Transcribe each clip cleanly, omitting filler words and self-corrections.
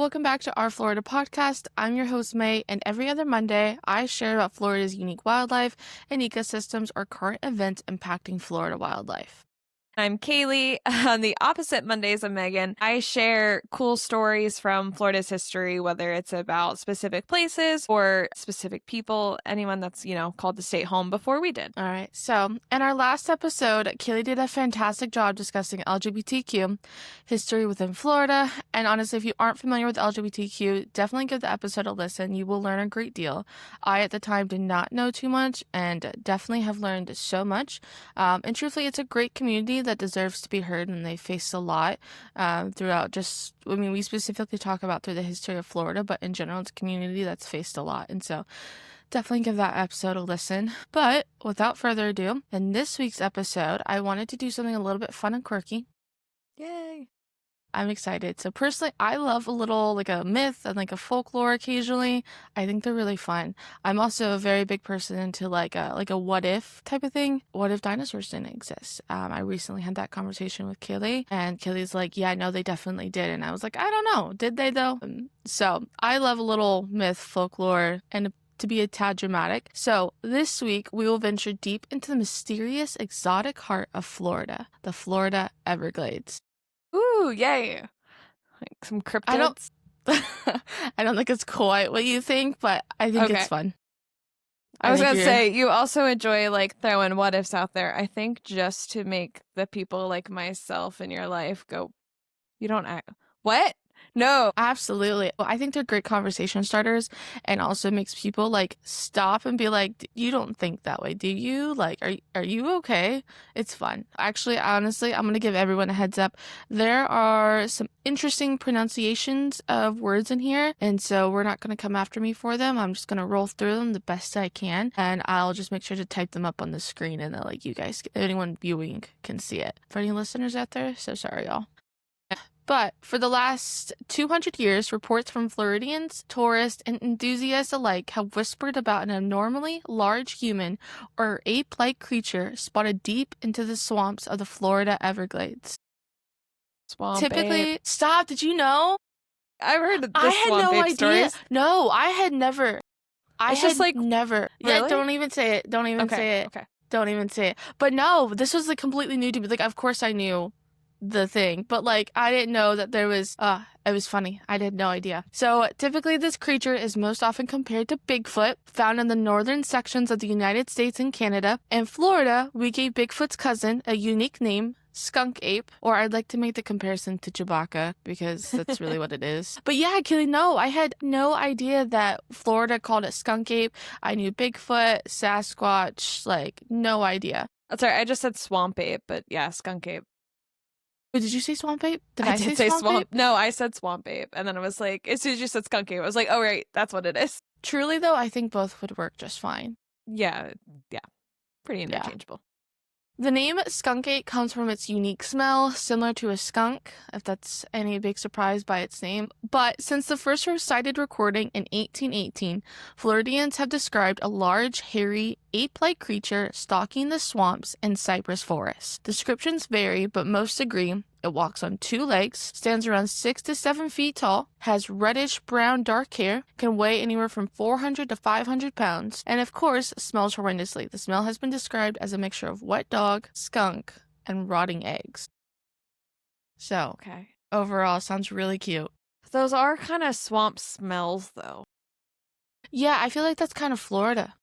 welcome back to our Florida podcast. I'm your host, May, and every other Monday, I share about Florida's unique wildlife and ecosystems or current events impacting Florida wildlife. I'm Kaylee. On the opposite Mondays of Megan, I share cool stories from Florida's history, whether it's about specific places or specific people, anyone that's, called to stay home before we did. All right. So in our last episode, Kaylee did a fantastic job discussing LGBTQ history within Florida. And honestly, if you aren't familiar with LGBTQ, definitely give the episode a listen. You will learn a great deal. I, at the time, did not know too much and definitely have learned so much. And truthfully, it's a great community that deserves to be heard, and they face a lot throughout we specifically talk about through the history of Florida, but in general, it's a community that's faced a lot. And so definitely give that episode a listen. But without further ado, in this week's episode, I wanted to do something a little bit fun and quirky. Yay! I'm excited. So personally, I love a little a myth and a folklore occasionally. I think they're really fun. I'm also a very big person into a what if type of thing. What if dinosaurs didn't exist? I recently had that conversation with Kaylee, and Kaylee's like, yeah, no, they definitely did. And I was like, I don't know. Did they though? So I love a little myth, folklore, and to be a tad dramatic. So this week, we will venture deep into the mysterious, exotic heart of Florida, the Florida Everglades. Ooh, yay. Like some cryptids. I don't think it's quite what you think, but I think it's fun. I was going to say, you also enjoy throwing what ifs out there. I think just to make the people like myself in your life go, you don't act. What? No. Absolutely. I think they're great conversation starters, and also makes people stop and be like, you don't think that way, do you? Are you okay? It's fun. Actually, honestly, I'm going to give everyone a heads up. There are some interesting pronunciations of words in here, and so we're not going to come after me for them. I'm just going to roll through them the best I can, and I'll just make sure to type them up on the screen, and then you guys, anyone viewing can see it. For any listeners out there, so sorry, y'all. But for the last 200 years, reports from Floridians, tourists, and enthusiasts alike have whispered about an abnormally large human or ape-like creature spotted deep into the swamps of the Florida Everglades. Swamp Typically, ape. Stop, did you know? I've heard of I had no idea. Stories. No, I had never. Never. Really? Yeah, don't even say it. Don't even say it. Okay. Don't even say it. But no, this was completely new to me. Of course I knew the thing, but I didn't know that there was it was funny. I had no idea. So typically this creature is most often compared to Bigfoot, found in the northern sections of the United States and Canada. In Florida, we gave Bigfoot's cousin a unique name, Skunk Ape, or I'd like to make the comparison to Chewbacca because that's really what it is. But yeah, Kelly, no, I had no idea that Florida called it Skunk Ape. I knew Bigfoot, Sasquatch, no idea. That's right. I just said swamp ape, but yeah, skunk ape. Wait, did you say swamp ape? Did I say swamp ape? No, I said swamp ape. And then I was like, as soon as you said skunk ape, I was like, oh, right, that's what it is. Truly, though, I think both would work just fine. Yeah. Pretty interchangeable. The name skunk ape comes from its unique smell, similar to a skunk, if that's any big surprise by its name. But since the first cited recording in 1818, Floridians have described a large, hairy, ape-like creature stalking the swamps and cypress forests. Descriptions vary, but most agree it walks on two legs, stands around 6 to 7 feet tall, has reddish-brown dark hair, can weigh anywhere from 400 to 500 pounds, and of course, smells horrendously. The smell has been described as a mixture of wet dog, skunk, and rotting eggs. So, overall, sounds really cute. Those are kind of swamp smells, though. Yeah, I feel like that's kind of Florida.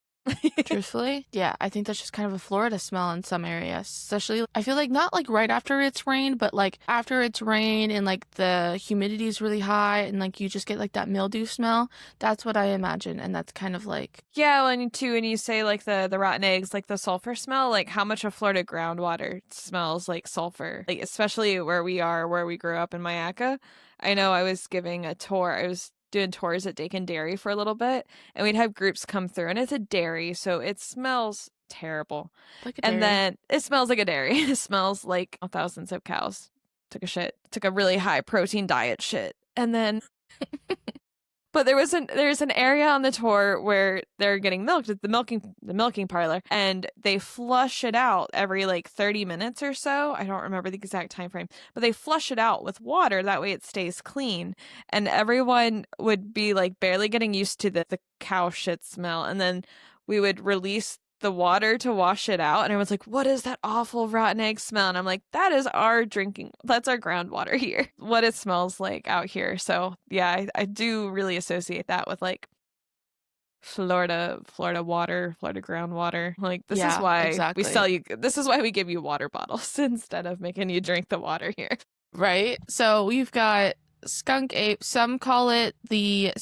Truthfully, yeah, I think that's just kind of a Florida smell in some areas. Especially, I feel not right after it's rained, but after it's rained and the humidity is really high and you just get that mildew smell. That's what I imagine, and that's kind of yeah. And you say the rotten eggs, the sulfur smell. How much of Florida groundwater smells like sulfur? Especially where we grew up in Mayaka. I know I was giving a tour. I was doing tours at Dakin Dairy for a little bit, and we'd have groups come through, and it's a dairy, so it smells terrible. And then it smells like a dairy. It smells like thousands of cows took a shit, took a really high protein diet shit, and then But there's an area on the tour where they're getting milked at the milking parlor, and they flush it out every like 30 minutes or so. I don't remember the exact time frame, but they flush it out with water, that way it stays clean. And everyone would be like barely getting used to the cow shit smell, and then we would release the water to wash it out, and everyone's like, what is that awful rotten egg smell? And I'm like, that's our groundwater here, what it smells like out here. So yeah, I do really associate that with like Florida water, Florida groundwater. Like, this is why exactly. this is why we give you water bottles instead of making you drink the water here. Right? So we've got skunk ape. Some call it the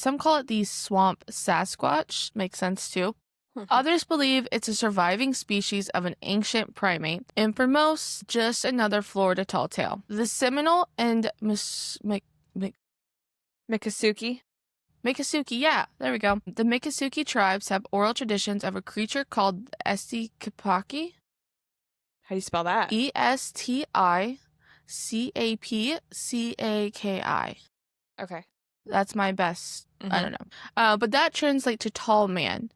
swamp Sasquatch. Makes sense too. Others believe it's a surviving species of an ancient primate, and for most, just another Florida tall tale. The Seminole and Miccosukee, yeah, there we go. The Miccosukee tribes have oral traditions of a creature called Esticapaki. How do you spell that? Esticapcaki. Okay. That's my best. I don't know. But that translates to tall man.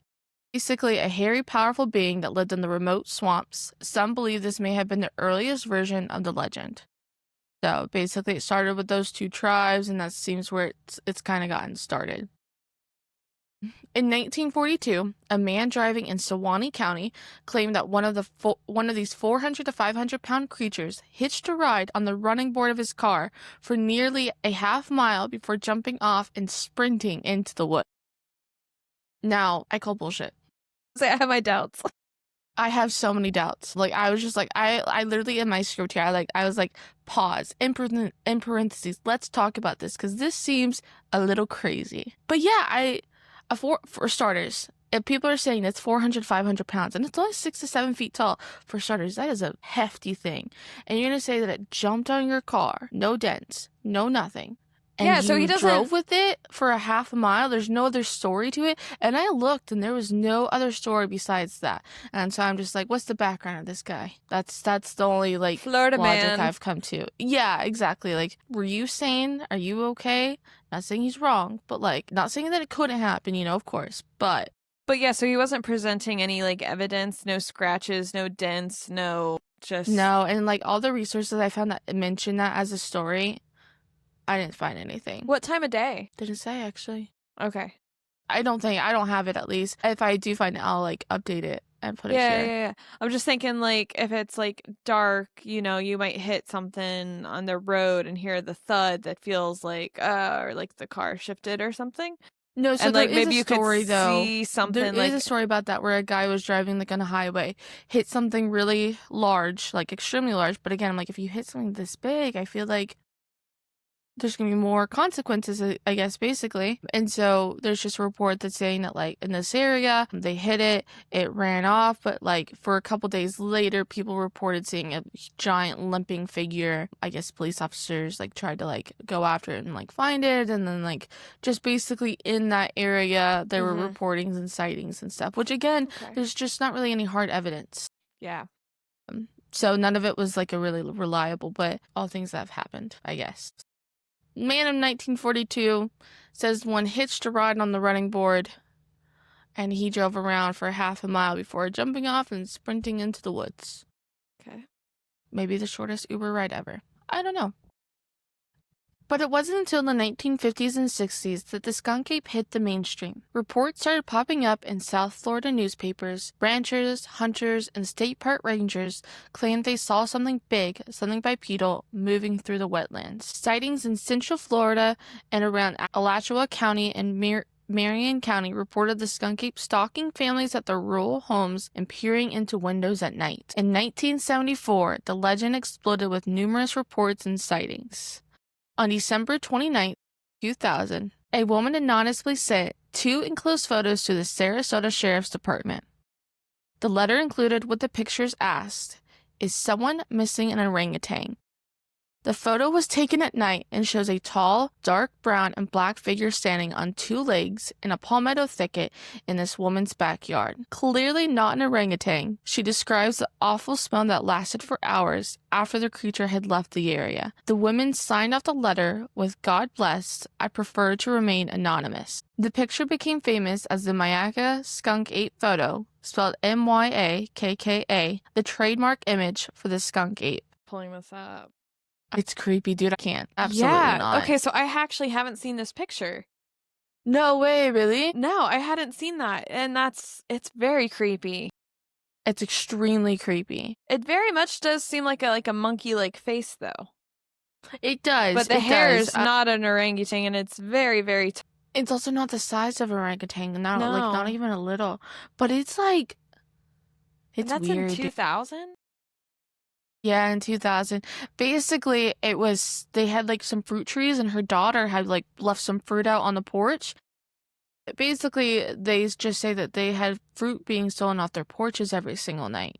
Basically, a hairy, powerful being that lived in the remote swamps. Some believe this may have been the earliest version of the legend. So basically, it started with those two tribes, and that seems where it's kind of gotten started. In 1942, a man driving in Sewanee County claimed that one of these 400 to 500 pound creatures hitched a ride on the running board of his car for nearly a half mile before jumping off and sprinting into the woods. Now, I call bullshit. I have my doubts. I have so many doubts. Like, I was just like, I literally in my script here, I was like, pause, in parentheses, let's talk about this, because this seems a little crazy. But yeah, for starters, if people are saying it's 400, 500 pounds, and it's only 6 to 7 feet tall, for starters, that is a hefty thing. And you're going to say that it jumped on your car, no dents, no nothing. And yeah, so he drove with it for a half a mile. There's no other story to it. And I looked, and there was no other story besides that. And so I'm just like, what's the background of this guy? That's the only, like, Florida logic man I've come to. Yeah, exactly. Like, were you sane? Are you okay? Not saying he's wrong, but, like, not saying that it couldn't happen, of course. But yeah, so he wasn't presenting any, like, evidence, no scratches, no dents, no just... No, and, like, all the resources I found that mentioned that as a story, I didn't find anything. What time of day? Didn't say, actually. Okay. I don't have it, at least. If I do find it, I'll, like, update it and put it here. Yeah. I'm just thinking, like, if it's, like, dark, you might hit something on the road and hear the thud that feels like, or, like, the car shifted or something. No, so and, like, maybe you could see something. There is a story about that where a guy was driving, like, on a highway, hit something really large, like, extremely large. But again, I'm like, if you hit something this big, I feel like there's going to be more consequences, I guess, basically. And so there's just a report that's saying that, like, in this area, they hit it, it ran off, but, like, for a couple days later, people reported seeing a giant limping figure. I guess police officers, like, tried to, like, go after it and, like, find it, and then, like, just basically in that area, there were reportings and sightings and stuff, which, again, there's just not really any hard evidence. Yeah. So none of it was, like, a really reliable, but all things that have happened, I guess. Man in 1942 says one hitched a ride on the running board, and he drove around for half a mile before jumping off and sprinting into the woods. Okay. Maybe the shortest Uber ride ever. I don't know. But it wasn't until the 1950s and 60s that the skunk ape hit the mainstream. Reports started popping up in South Florida newspapers. Ranchers, hunters, and state park rangers claimed they saw something big, something bipedal, moving through the wetlands. Sightings in Central Florida and around Alachua County and Marion County reported the skunk ape stalking families at their rural homes and peering into windows at night. In 1974, the legend exploded with numerous reports and sightings. On December 29, 2000, a woman anonymously sent 2 enclosed photos to the Sarasota Sheriff's Department. The letter included what the pictures asked, is someone missing an orangutan? The photo was taken at night and shows a tall, dark brown and black figure standing on two legs in a palmetto thicket in this woman's backyard. Clearly not an orangutan, she describes the awful smell that lasted for hours after the creature had left the area. The women signed off the letter with "God bless, I prefer to remain anonymous." The picture became famous as the Mayaka Skunk Ape photo, spelled Myakka, the trademark image for the skunk ape. Pulling this up. It's creepy, dude. I can't. Absolutely not. Okay, so I actually haven't seen this picture. No way, really? No, I hadn't seen that. And it's very creepy. It's extremely creepy. It very much does seem like a monkey-like face, though. It does. But the hair is not an orangutan, and it's very, very... It's also not the size of an orangutan. Not even a little. But it's like... It's that's weird. In 2000? Yeah, in 2000. Basically, they had like some fruit trees and her daughter had like left some fruit out on the porch. Basically, they just say that they had fruit being stolen off their porches every single night.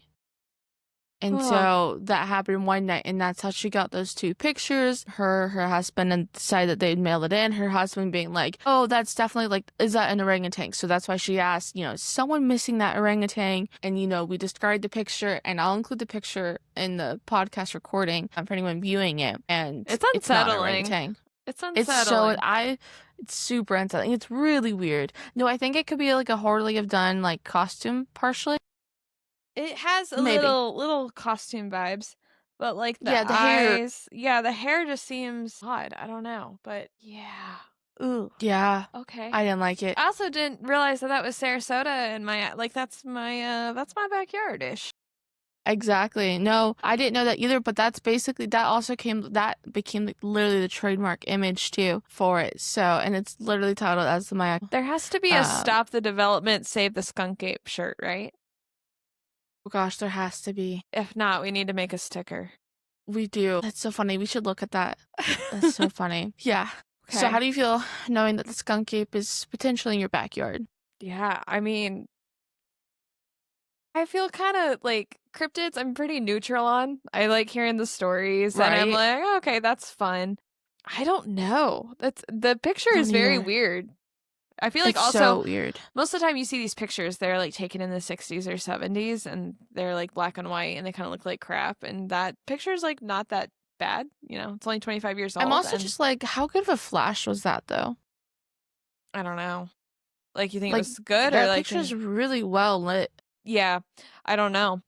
And so that happened one night, and that's how she got those two pictures. Her husband decided that they'd mail it in. Her husband being like, oh, that's definitely like, is that an orangutan? So that's why she asked, is someone missing that orangutan? And, we described the picture, and I'll include the picture in the podcast recording for anyone viewing it. And it's unsettling. It's not an orangutan. It's unsettling. It's super unsettling. It's really weird. No, I think it could be like a Harley have done like costume partially. It has a little costume vibes, but like the eyes, hair, the hair just seems odd. I don't know, but yeah. Ooh. Yeah. Okay. I didn't like it. I also didn't realize that was Sarasota and that's my backyard-ish. Exactly. No, I didn't know that either, but that became like literally the trademark image too for it. So, and it's literally titled as the Mayaka. There has to be a Stop the Development, Save the Skunk Ape shirt, right? Oh gosh, there has to be. If not, we need to make a sticker. We do. That's so funny. We should look at that. That's so funny. Yeah. Okay. So how do you feel knowing that the skunk ape is potentially in your backyard? Yeah, I mean, I feel kind of like cryptids I'm pretty neutral on. I like hearing the stories, right? And I'm like, oh, okay, that's fun. I don't know. The picture is very weird. I feel like it's also so weird. Most of the time you see these pictures, they're like taken in the 60s or 70s, and they're like black and white, and they kind of look like crap. And that picture is like not that bad, it's only 25 years old. I'm also just like, how good of a flash was that though? I don't know. Like, you think it was good, or like picture's really well lit? Yeah, I don't know.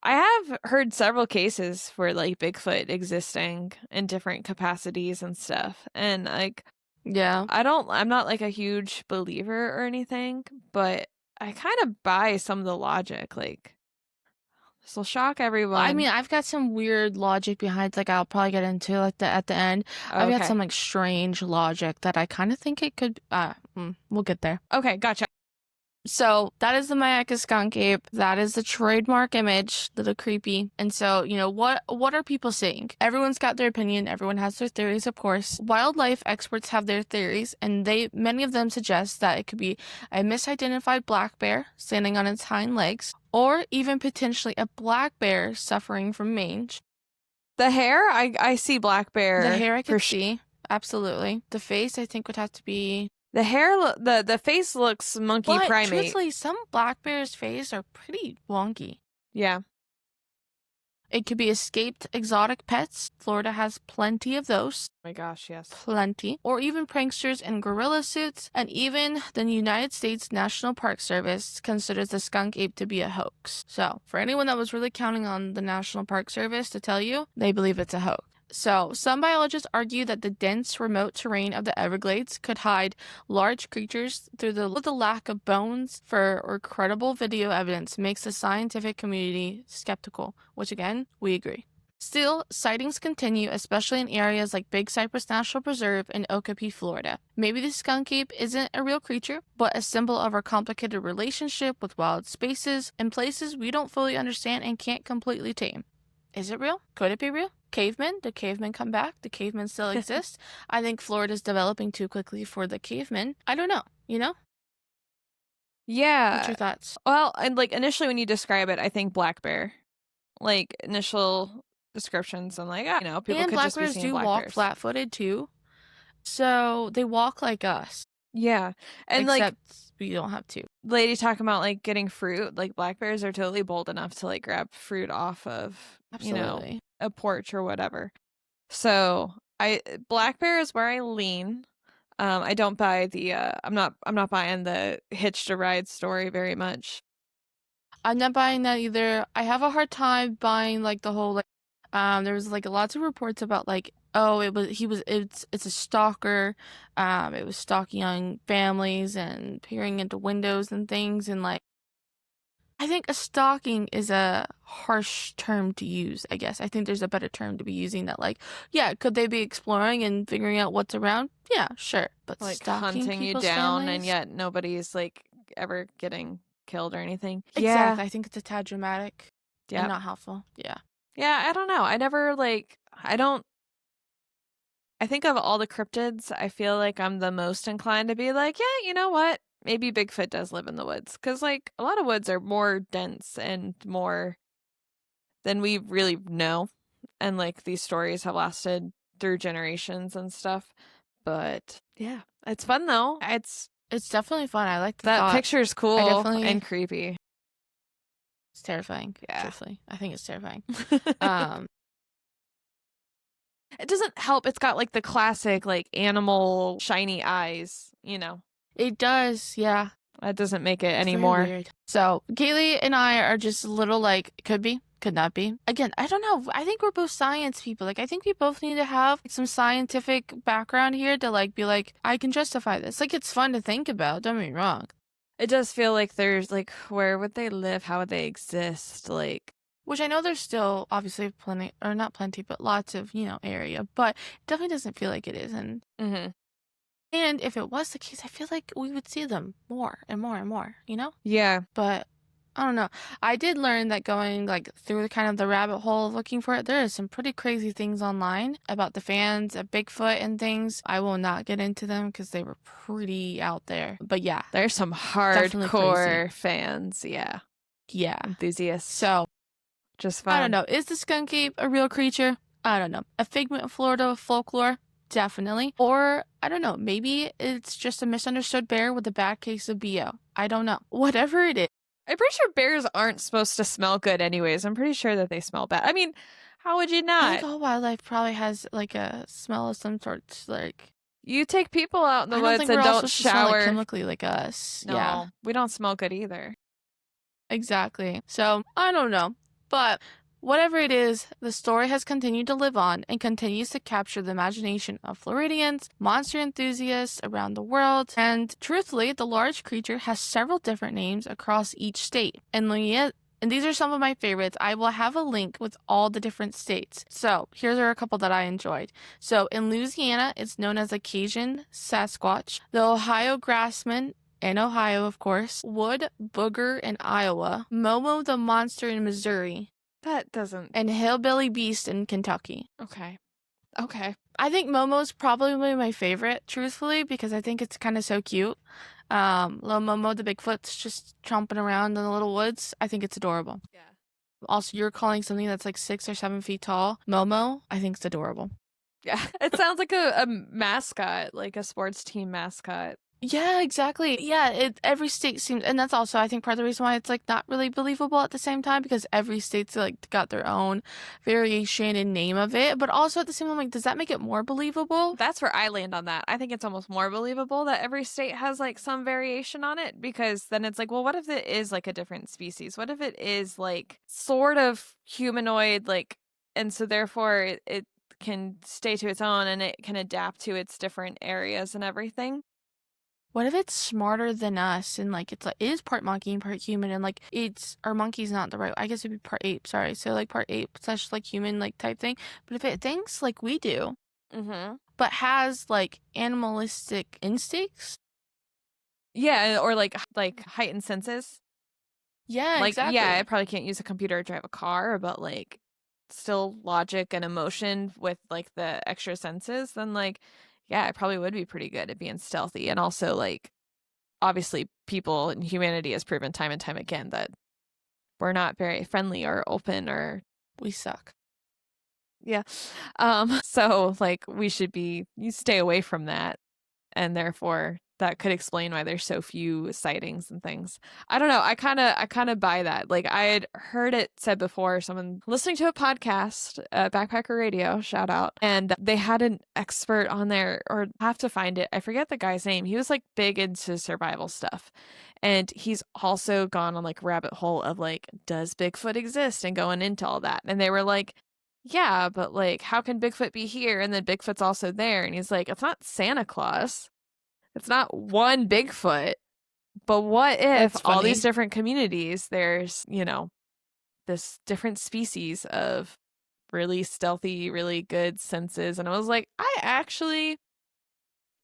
I have heard several cases for like Bigfoot existing in different capacities and stuff, and like. Yeah. I'm not like a huge believer or anything, but I kind of buy some of the logic. Like, this will shock everyone. I mean, I've got some weird logic behind, like, I'll probably get into like at the end. Okay. I've got some like strange logic that I kind of think it could, we'll get there. Okay, gotcha. So that is the Mayaka skunk ape. That is the trademark image, little creepy. And so, what are people saying? Everyone's got their opinion. Everyone has their theories, of course. Wildlife experts have their theories, and many of them suggest that it could be a misidentified black bear standing on its hind legs, or even potentially a black bear suffering from mange. The hair, I see black bear. The hair I could see, absolutely. The face, I think, would have to be. The hair, the face looks monkey primate. Truthfully, some black bears' face are pretty wonky. Yeah. It could be escaped exotic pets. Florida has plenty of those. Oh my gosh, yes. Plenty. Or even pranksters in gorilla suits. And even the United States National Park Service considers the skunk ape to be a hoax. So, for anyone that was really counting on the National Park Service to tell you, they believe it's a hoax. So, some biologists argue that the dense, remote terrain of the Everglades could hide large creatures through the lack of bones or credible video evidence makes the scientific community skeptical, which again, we agree. Still, sightings continue, especially in areas like Big Cypress National Preserve in Okapi, Florida. Maybe the skunk ape isn't a real creature, but a symbol of our complicated relationship with wild spaces and places we don't fully understand and can't completely tame. Is it real? Could it be real? Cavemen? Did cavemen come back? Do cavemen still exist? I think Florida's developing too quickly for the cavemen. I don't know, Yeah. What's your thoughts? Well, and like initially when you describe it, I think black bear. Like initial descriptions and like, people And could black just be bears seeing do black walk bears. flat-footed too. So they walk like us. Yeah. And except we don't have to. lady talking about like getting fruit, like black bears are totally bold enough to like grab fruit off of, Absolutely. a porch or whatever. So black bear is where I lean. I don't buy the I'm not buying the hitched a ride story very much. I'm not buying that either. I have a hard time buying like the whole like there was like lots of reports about like it's a stalker. It was stalking young families and peering into windows and things, and like I think a stalking is a harsh term to use, I guess. I think there's a better term to be using that like, yeah, could they be exploring and figuring out what's around? Yeah, sure. But Like stalking hunting you people's down and families? yet nobody's like ever getting killed or anything. Exactly. I think it's a tad dramatic and Yep. not helpful. Yeah. Yeah, I don't know. I think of all the cryptids, I feel like I'm the most inclined to be like, yeah, you know what? Maybe Bigfoot does live in the woods. Because, like, a lot of woods are more dense and more than we really know. And, like, these stories have lasted through generations and stuff. But, yeah, it's fun, though. It's definitely fun. I like the That thought. picture's cool definitely and creepy. It's terrifying. Yeah. Truthfully. I think it's terrifying. It doesn't help. It's got, like, the classic, like, animal shiny eyes, It does, yeah. That doesn't make it It's any very more. weird. So Kaylee and I are just a little like, could be, could not be. Again, I don't know. I think we're both science people. Like, I think we both need to have like, some scientific background here to like be like, I can justify this. Like, it's fun to think about. Don't get me wrong. It does feel like there's like, where would they live? How would they exist? Like, Which I know there's still obviously plenty, or not plenty, but lots of, area. But it definitely doesn't feel like it is. And if it was the case, I feel like we would see them more and more and more, Yeah. But I don't know. I did learn that going like through kind of the rabbit hole of looking for it, there is some pretty crazy things online about the fans of Bigfoot and things. I will not get into them because they were pretty out there. But yeah. There's some hardcore fans. Yeah. Yeah. Enthusiasts. So, just fun. I don't know. Is the skunk ape a real creature? I don't know. A figment of Florida folklore? Definitely. Or, I don't know, maybe it's just a misunderstood bear with a bad case of BO. I don't know. Whatever it is. I'm pretty sure bears aren't supposed to smell good anyways. I'm pretty sure that they smell bad. I mean, how would you I not? think all wildlife probably has like a smell of some sort. Like, you take people out in the woods and don't don't smell like shower. chemically like us. No, yeah. we don't smell good either. Exactly. So, I don't know. But whatever it is, the story has continued to live on and continues to capture the imagination of Floridians, monster enthusiasts around the world, and truthfully, the large creature has several different names across each state. And these are some of my favorites. I will have a link with all the different states. So, here's are a couple that I enjoyed. So, in Louisiana, it's known as a Cajun Sasquatch, the Ohio Grassman, in Ohio, of course, Wood Booger in Iowa, Momo the Monster in Missouri, That doesn't. and Hillbilly Beast in Kentucky. Okay. I think Momo's probably my favorite, truthfully, because I think it's kind of so cute. Little Momo, the Bigfoot's just chomping around in the little woods. I think it's adorable. Yeah. Also, you're calling something that's like 6 or 7 feet tall Momo. I think it's adorable. Yeah. It sounds like a mascot, like a sports team mascot. Yeah, exactly. Yeah, every state seems, and that's also I think part of the reason why it's like not really believable at the same time because every state's like got their own variation and name of it, but also at the same time, like, does that make it more believable? That's where I land on that. I think it's almost more believable that every state has like some variation on it because then it's like, well, what if it is like a different species? What if it is like sort of humanoid, like, and so therefore it can stay to its own and it can adapt to its different areas and everything. What if it's smarter than us and like it is part monkey and part human and like or monkey's not the right, I guess it'd be part ape, sorry. So like part ape / like human like type thing. But if it thinks like we do, but has like animalistic instincts. Yeah, or like heightened senses. Yeah, like, exactly. Yeah, I probably can't use a computer to drive a car, but like still logic and emotion with like the extra senses, then like yeah, it probably would be pretty good at being stealthy. And also, like, obviously, people and humanity has proven time and time again that we're not very friendly or open or. We suck. Yeah. So like you stay away from that, and therefore that could explain why there's so few sightings and things. I don't know. I kind of buy that. Like I had heard it said before, someone listening to a podcast, Backpacker Radio, shout out, and they had an expert on there, or have to find it. I forget the guy's name. He was like big into survival stuff. And he's also gone on like rabbit hole of like, does Bigfoot exist, and going into all that. And they were like, yeah, but like, how can Bigfoot be here and then Bigfoot's also there? And he's like, it's not Santa Claus. It's not one Bigfoot. But what if That's all funny. these different communities, there's, this different species of really stealthy, really good senses? And I was like, I actually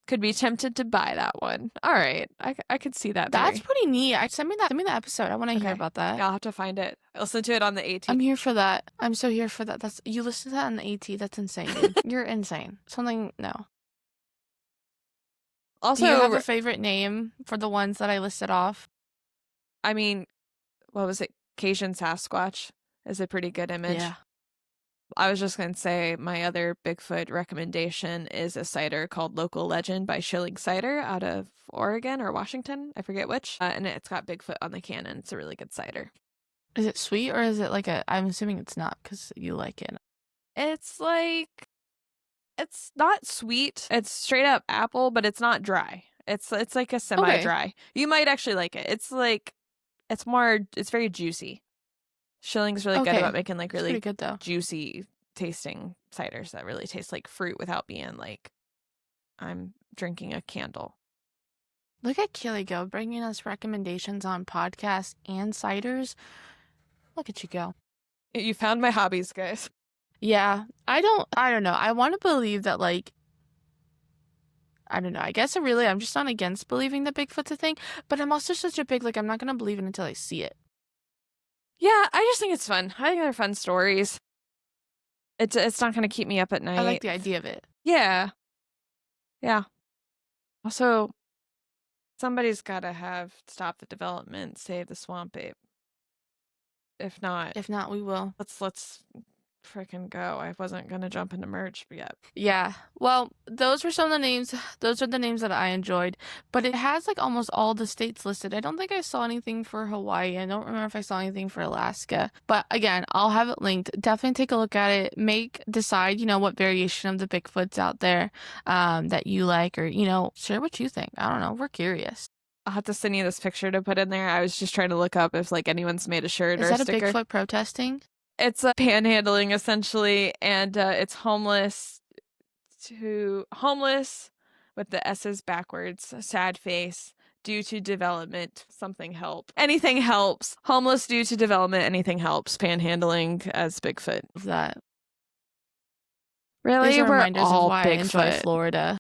could be tempted to buy that one. All right. I could see that. That's theory. pretty neat. Send me that episode. I want to hear Okay. about that. Yeah, I'll have to find it. I listened to it on the AT. I'm here for that. I'm so here for that. You listen to that on the AT. That's insane, dude. You're insane. No. Also, Do you have a favorite name for the ones that I listed off? I mean, what was it? Cajun Sasquatch is a pretty good image. Yeah. I was just going to say my other Bigfoot recommendation is a cider called Local Legend by Schilling Cider out of Oregon or Washington. I forget which. And it's got Bigfoot on the can, and it's a really good cider. Is it sweet, or is it like I'm assuming it's not because you like it. It's like, it's not sweet. It's straight up apple, but it's not dry. It's like a semi-dry. Okay. You might actually like it. It's like, it's very juicy. Schilling's really good about making like really good, though. Juicy tasting ciders that really taste like fruit without being like I'm drinking a candle. Look at Kaylee go, bringing us recommendations on podcasts and ciders. Look at you go. You found my hobbies, guys. Yeah, I don't know. I want to believe that, like, I don't know. I guess I'm just not against believing that Bigfoot's a thing, but I'm also such a big, like, I'm not going to believe it until I see it. Yeah, I just think it's fun. I think they're fun stories. It's not going to keep me up at night. I like the idea of it. Yeah. Yeah. Also, somebody's got to stop the development, save the swamp ape. If not, we will. Let's freaking go. I wasn't gonna jump into merch yet. Yeah. Well, those were some of the names. Those are the names that I enjoyed. But it has like almost all the states listed. I don't think I saw anything for Hawaii. I don't remember if I saw anything for Alaska. But again, I'll have it linked. Definitely take a look at it. Decide, what variation of the Bigfoots out there that you like, or, share what you think. I don't know. We're curious. I'll have to send you this picture to put in there. I was just trying to look up if like anyone's made a shirt or a sticker. Is that a Bigfoot protesting? It's a panhandling essentially, and it's homeless with the S's backwards, sad face, due to development, something help. Anything helps. Homeless due to development, anything helps. Panhandling as Bigfoot. That. Really? These are We're reminders all of why Bigfoot. I enjoy Florida.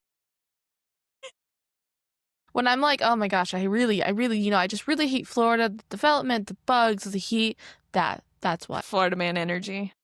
When I'm like, oh my gosh, I really, I just really hate Florida, the development, the bugs, the heat, that's why. Florida man energy.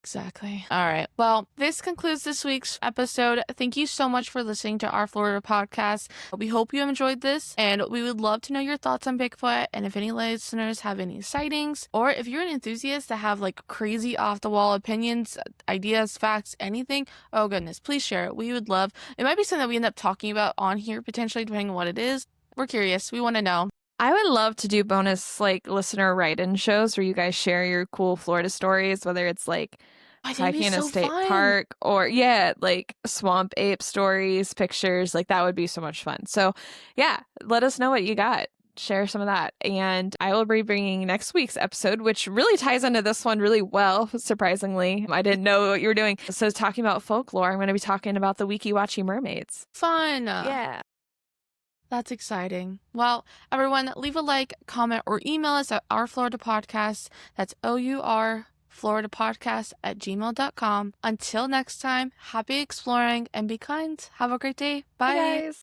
Exactly. All right. Well, this concludes this week's episode. Thank you so much for listening to our Florida podcast. We hope you enjoyed this, and we would love to know your thoughts on Bigfoot. And if any listeners have any sightings, or if you're an enthusiast that have like crazy off-the-wall opinions, ideas, facts, anything, oh goodness, please share it. We would love. It might be something that we end up talking about on here potentially, depending on what it is. We're curious. We want to know. I would love to do bonus like listener write-in shows where you guys share your cool Florida stories, whether it's like hiking in a state park or like swamp ape stories, pictures. Like that would be so much fun. So yeah, let us know what you got. Share some of that. And I will be bringing next week's episode, which really ties into this one really well, surprisingly. I didn't know what you were doing. So talking about folklore, I'm going to be talking about the Weeki mermaids. Fun. Yeah. That's exciting. Well, everyone, leave a like, comment, or email us at Our Florida Podcast. That's OurFloridaPodcast@gmail.com. Until next time, happy exploring and be kind. Have a great day. Bye. Bye guys.